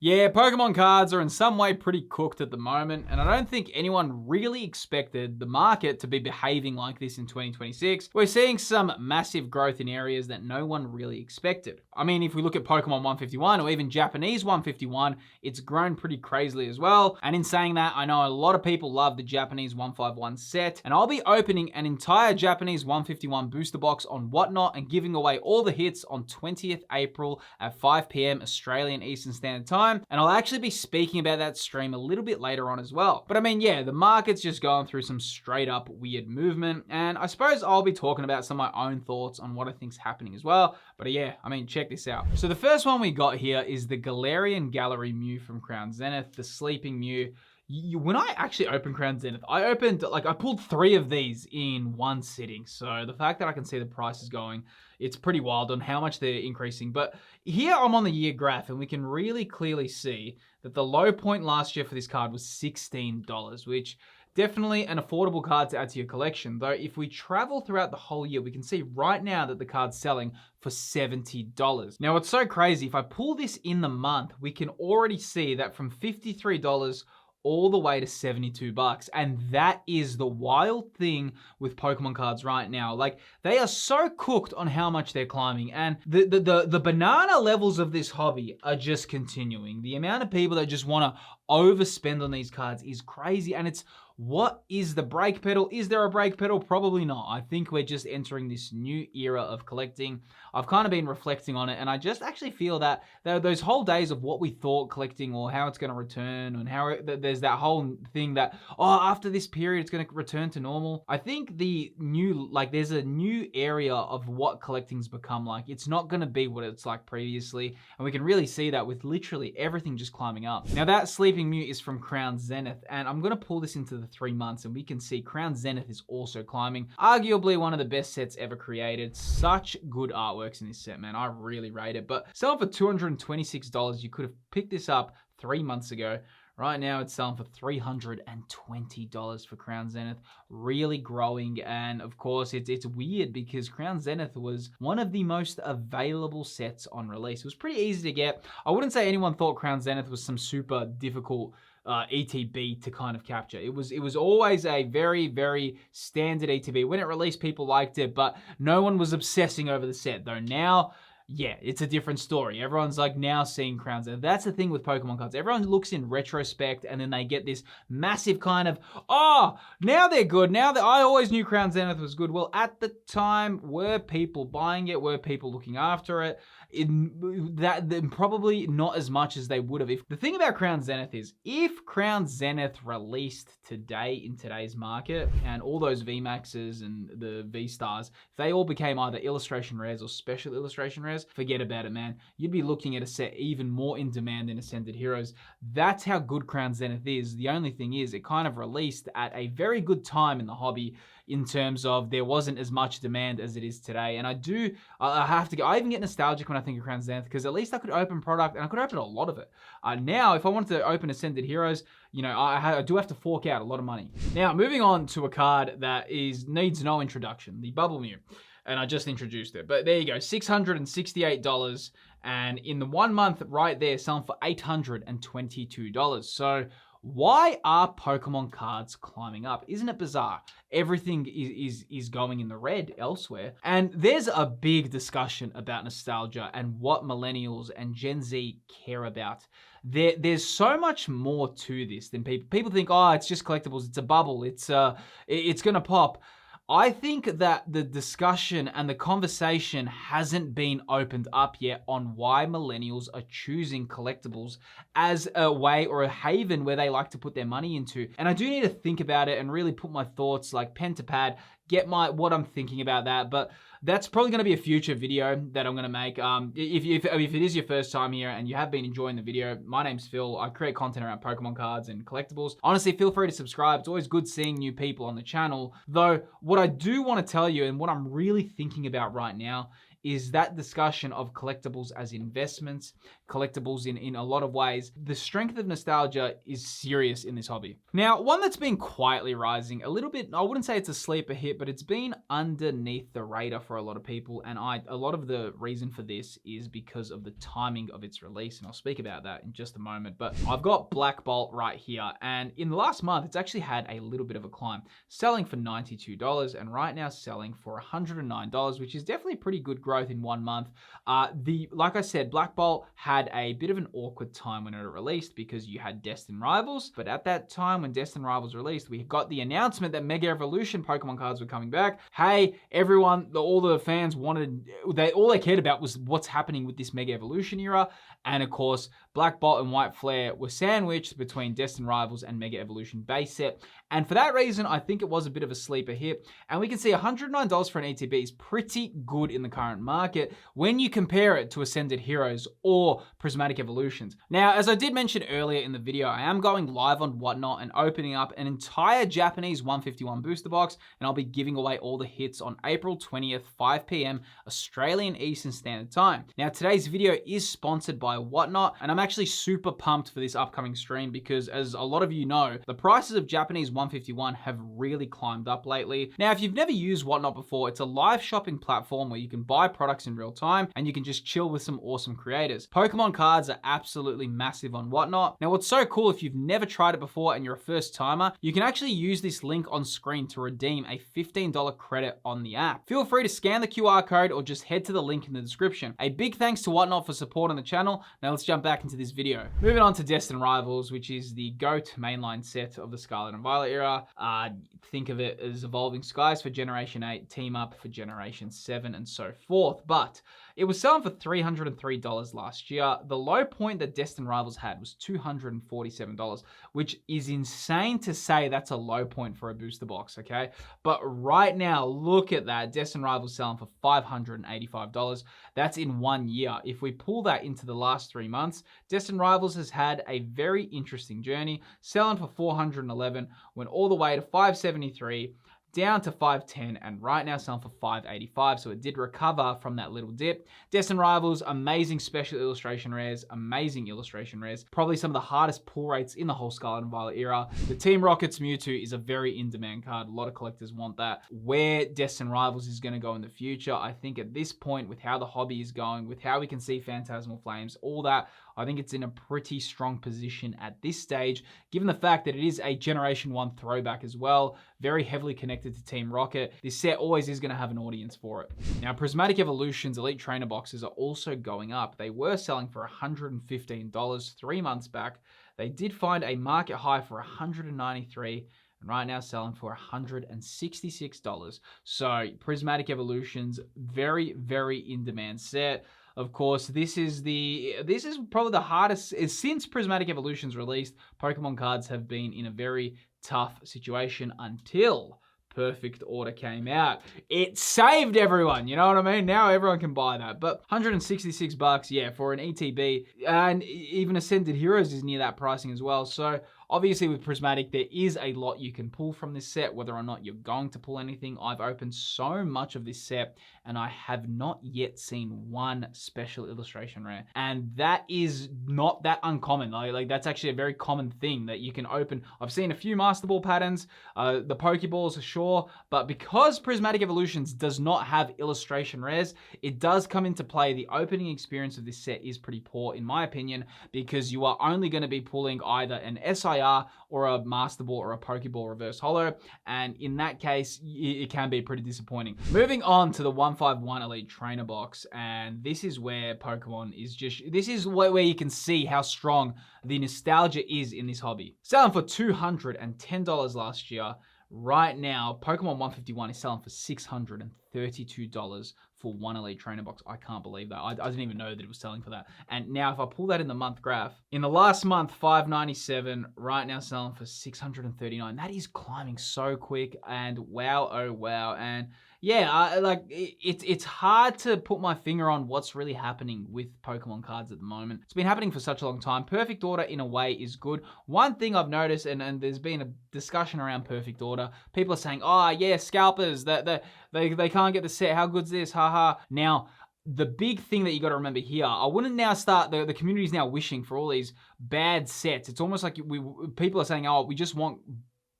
Yeah, Pokemon cards are in some way pretty cooked at the moment, and I don't think anyone really expected the market to be behaving like this in 2026. We're seeing some massive growth in areas that no one really expected. I mean, if we look at Pokemon 151 or even Japanese 151, it's grown pretty crazily as well. And in saying that, I know a lot of people love the Japanese 151 set, and I'll be opening an entire Japanese 151 booster box on Whatnot and giving away all the hits on 20th April at 5 p.m. Australian Eastern Standard Time. And I'll actually be speaking about that stream a little bit later on as well. But I mean, yeah, the market's just going through some straight up weird movement. And I suppose I'll be talking about some of my own thoughts on what I think's happening as well. But yeah, I mean, check this out. So the first one we got here is the Galarian Gallery Mew from Crown Zenith, the Sleeping Mew. When I actually opened Crown Zenith, I pulled 3 of these in one sitting. So the fact that I can see the prices going, it's pretty wild on how much they're increasing. But here I'm on the year graph and we can really clearly see that the low point last year for this card was $16, which definitely an affordable card to add to your collection. Though if we travel throughout the whole year, we can see right now that the card's selling for $70. Now what's so crazy, if I pull this in the month, we can already see that from $53 all the way to $72. And that is the wild thing with Pokemon cards right now. Like, they are so cooked on how much they're climbing, and the banana levels of this hobby are just continuing. The amount of people that just want to overspend on these cards is crazy, and it's, what is the brake pedal? Is there a brake pedal? Probably not. I think we're just entering this new era of collecting. I've kind of been reflecting on it, and I just actually feel that those whole days of what we thought collecting or how it's going to return, and how there's that whole thing that, oh, after this period it's going to return to normal. I think there's a new area of what collecting's become like. It's not going to be what it's like previously, and we can really see that with literally everything just climbing up. Now that Sleeping Mew is from Crown Zenith, and I'm going to pull this into the 3 months, and we can see Crown Zenith is also climbing. Arguably one of the best sets ever created. Such good artworks in this set, man. I really rate it. But selling for $226, you could have picked this up 3 months ago. Right now it's selling for $320 for Crown Zenith. Really growing, and of course it's weird because Crown Zenith was one of the most available sets on release. It was pretty easy to get. I wouldn't say anyone thought Crown Zenith was some super difficult ETB to kind of capture. It was always a very, very standard ETB. When it released, people liked it, but no one was obsessing over the set. Though now, yeah, it's a different story. Everyone's like now seeing Crown Zenith. That's the thing with Pokemon cards. Everyone looks in retrospect and then they get this massive kind of, oh, now they're good. Now that I always knew Crown Zenith was good. Well, at the time, were people buying it? Were people looking after it? Probably not as much as they would have. The thing about Crown Zenith is, if Crown Zenith released today in today's market, and all those VMAXs and the VSTARs, if they all became either illustration rares or special illustration rares, forget about it, man. You'd be looking at a set even more in demand than Ascended Heroes. That's how good Crown Zenith is. The only thing is, it kind of released at a very good time in the hobby, in terms of there wasn't as much demand as it is today. And I even get nostalgic when I think of Crown Zenith, because at least I could open product, and I could open a lot of it. Now, if I wanted to open Ascended Heroes, you know, I do have to fork out a lot of money. Now, moving on to a card that needs no introduction, the Bubble Mew. And I just introduced it, but there you go, $668, and in the 1 month right there, selling for $822. So why are Pokemon cards climbing up? Isn't it bizarre? Everything is going in the red elsewhere. And there's a big discussion about nostalgia and what millennials and Gen Z care about. There's so much more to this than people think, oh, it's just collectibles, it's a bubble, it's gonna pop. I think that the discussion and the conversation hasn't been opened up yet on why millennials are choosing collectibles as a way or a haven where they like to put their money into. And I do need to think about it and really put my thoughts, like pen to pad, get what I'm thinking about that. But that's probably going to be a future video that I'm going to make. If it is your first time here and you have been enjoying the video, my name's Phil. I create content around Pokemon cards and collectibles. Honestly, feel free to subscribe. It's always good seeing new people on the channel. Though, what I do want to tell you, and what I'm really thinking about right now, is that discussion of collectibles as investments, collectibles in a lot of ways. The strength of nostalgia is serious in this hobby. Now, one that's been quietly rising a little bit, I wouldn't say it's a sleeper hit, but it's been underneath the radar for a lot of people. And a lot of the reason for this is because of the timing of its release. And I'll speak about that in just a moment. But I've got Black Bolt right here. And in the last month, it's actually had a little bit of a climb, selling for $92 and right now selling for $109, which is definitely pretty good growth in 1 month. Like I said, Black Bolt had a bit of an awkward time when it released because you had Destined Rivals. But at that time when Destined Rivals released, we got the announcement that Mega Evolution Pokemon cards were coming back. Hey, everyone, all the fans wanted, all they cared about was what's happening with this Mega Evolution era. And of course, Black Bolt and White Flare were sandwiched between Destined Rivals and Mega Evolution base set. And for that reason, I think it was a bit of a sleeper hit. And we can see $109 for an ETB is pretty good in the current market when you compare it to Ascended Heroes or Prismatic Evolutions. Now, as I did mention earlier in the video, I am going live on Whatnot and opening up an entire Japanese 151 booster box, and I'll be giving away all the hits on April 20th, 5 p.m. Australian Eastern Standard Time. Now, today's video is sponsored by Whatnot, and I'm actually super pumped for this upcoming stream because, as a lot of you know, the prices of Japanese 151 have really climbed up lately. Now, if you've never used Whatnot before, it's a live shopping platform where you can buy products in real time and you can just chill with some awesome creators. Pokemon cards are absolutely massive on Whatnot. Now, what's so cool, if you've never tried it before and you're a first timer, you can actually use this link on screen to redeem a $15 credit on the app. Feel free to scan the QR code or just head to the link in the description. A big thanks to Whatnot for supporting the channel. Now let's jump back into this video. Moving on to Destined Rivals, which is the GOAT mainline set of the Scarlet and Violet era. Think of it as Evolving Skies for Generation 8, Team Up for Generation 7, and so forth. But it was selling for $303 last year. The low point that Destined Rivals had was $247, which is insane to say that's a low point for a booster box, okay? But right now, look at that. Destined Rivals selling for $585. That's in 1 year. If we pull that into the last 3 months, Destined Rivals has had a very interesting journey, selling for $411, went all the way to $573, down to $510, and right now selling for $585, so it did recover from that little dip. Destined Rivals, amazing special illustration rares, amazing illustration rares, probably some of the hardest pull rates in the whole Scarlet and Violet era. The Team Rocket's Mewtwo is a very in-demand card. A lot of collectors want that. Where Destined Rivals is going to go in the future, I think at this point, with how the hobby is going, with how we can see Phantasmal Flames, all that, I think it's in a pretty strong position at this stage, given the fact that it is a Generation 1 throwback as well, very heavily connected to Team Rocket. This set always is going to have an audience for it. Now, Prismatic Evolutions Elite Trainer boxes are also going up. They were selling for $115 3 months back. They did find a market high for $193. And right now selling for $166. So Prismatic Evolutions, very, very in-demand set. Of course, this is probably the hardest, since Prismatic Evolutions released, Pokemon cards have been in a very tough situation until Perfect Order came out. It saved everyone, you know what I mean? Now everyone can buy that. But $166, yeah, for an ETB, and even Ascended Heroes is near that pricing as well. So obviously with Prismatic, there is a lot you can pull from this set, whether or not you're going to pull anything. I've opened so much of this set and I have not yet seen one special illustration rare. And that is not that uncommon. Like that's actually a very common thing that you can open. I've seen a few Master Ball patterns, the Pokeballs are sure, but because Prismatic Evolutions does not have illustration rares, it does come into play. The opening experience of this set is pretty poor in my opinion, because you are only going to be pulling either an SIR or a Master Ball or a Pokeball reverse holo, and in that case it can be pretty disappointing. Moving on to the 151 Elite Trainer box, and this is where Pokemon is just, this is where you can see how strong the nostalgia is in this hobby. Selling for $210 last year. Right now, Pokemon 151 is selling for $632 for one Elite Trainer box. I can't believe that. I didn't even know that it was selling for that. And now if I pull that in the month graph, in the last month, $597, right now selling for $639. That is climbing so quick, and wow, oh wow. And yeah, it's hard to put my finger on what's really happening with Pokemon cards at the moment. It's been happening for such a long time. Perfect Order in a way is good. One thing I've noticed, and there's been a discussion around Perfect Order, people are saying, oh yeah, scalpers, that they can't get the set, how good's this, haha. Now, the big thing that you got to remember here, I wouldn't now start, the community is now wishing for all these bad sets. It's almost like people are saying, oh, we just want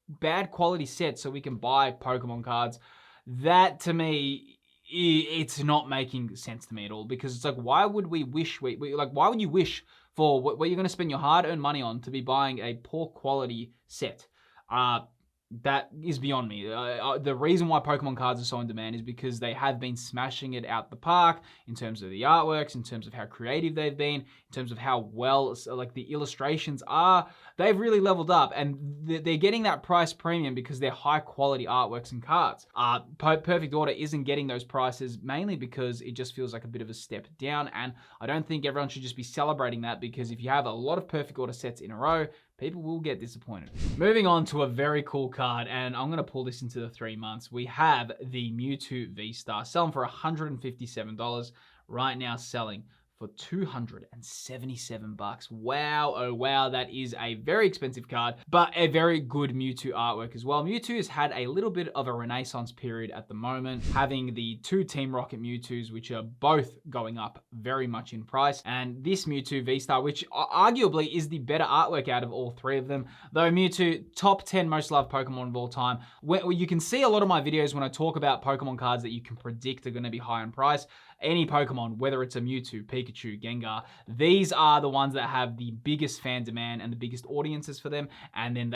bad quality sets so we can buy Pokemon cards. That to me, it's not making sense to me at all, because it's like, why would we wish, why would you wish for what you're going to spend your hard-earned money on to be buying a poor quality set? That is beyond me. The reason why Pokemon cards are so in demand is because they have been smashing it out the park in terms of the artworks, in terms of how creative they've been, in terms of how well, like, the illustrations are. They've really leveled up, and they're getting that price premium because they're high quality artworks and cards. Perfect Order isn't getting those prices mainly because it just feels like a bit of a step down, and I don't think everyone should just be celebrating that, because if you have a lot of Perfect Order sets in a row, people will get disappointed. Moving on to a very cool card, and I'm gonna pull this into the 3 months. We have the Mewtwo VSTAR, selling for $157, right now selling for $277. Wow, oh wow, that is a very expensive card, but a very good Mewtwo artwork as well. Mewtwo has had a little bit of a renaissance period at the moment, having the 2 Team Rocket Mewtwo's, which are both going up very much in price, and this Mewtwo VSTAR, which arguably is the better artwork out of all 3 of them. Though Mewtwo, top 10 most loved Pokemon of all time. You can see a lot of my videos when I talk about Pokemon cards that you can predict are gonna be high in price. Any Pokemon, whether it's a Mewtwo, Pikachu, Gengar, these are the ones that have the biggest fan demand and the biggest audiences for them. And then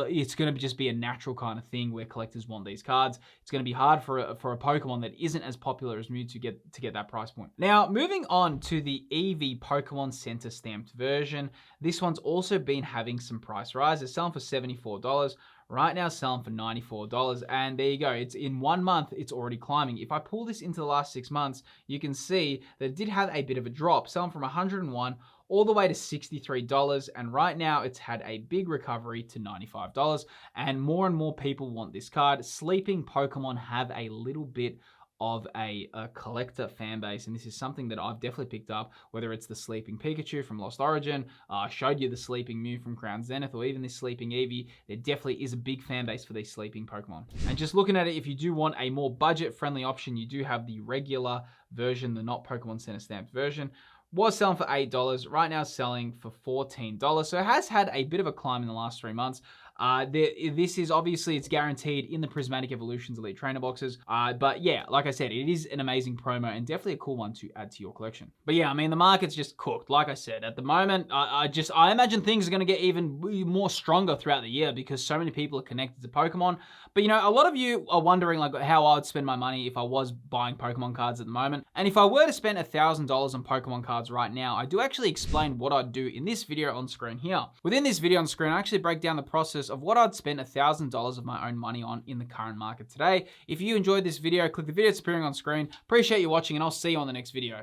it's going to just be a natural kind of thing where collectors want these cards. It's going to be hard for a Pokemon that isn't as popular as Mewtwo to get that price point. Now, moving on to the Eevee Pokemon Center stamped version. This one's also been having some price rises, selling for $74. Right now selling for $94, and there you go. It's in 1 month, it's already climbing. If I pull this into the last 6 months, you can see that it did have a bit of a drop, selling from $101 all the way to $63, and right now it's had a big recovery to $95, and more people want this card. Sleeping Pokemon have a little bit of a collector fan base, and this is something that I've definitely picked up, whether it's the Sleeping Pikachu from Lost Origin, I showed you the Sleeping Mew from Crown Zenith, or even this Sleeping Eevee. There definitely is a big fan base for these sleeping Pokemon. And just looking at it, if you do want a more budget-friendly option, you do have the regular version, the not Pokemon Center stamped version. Was selling for $8, right now selling for $14. So it has had a bit of a climb in the last 3 months. This is obviously, it's guaranteed in the Prismatic Evolutions Elite Trainer boxes. But yeah, like I said, it is an amazing promo and definitely a cool one to add to your collection. But yeah, I mean, the market's just cooked. Like I said, at the moment, I imagine things are going to get even more stronger throughout the year because so many people are connected to Pokemon. But you know, a lot of you are wondering like how I would spend my money if I was buying Pokemon cards at the moment. And if I were to spend $1,000 on Pokemon cards right now, I do actually explain what I'd do in this video on screen here. Within this video on screen, I actually break down the process of what I'd spend $1,000 of my own money on in the current market today. If you enjoyed this video, click the video that's appearing on screen. Appreciate you watching, and I'll see you on the next video.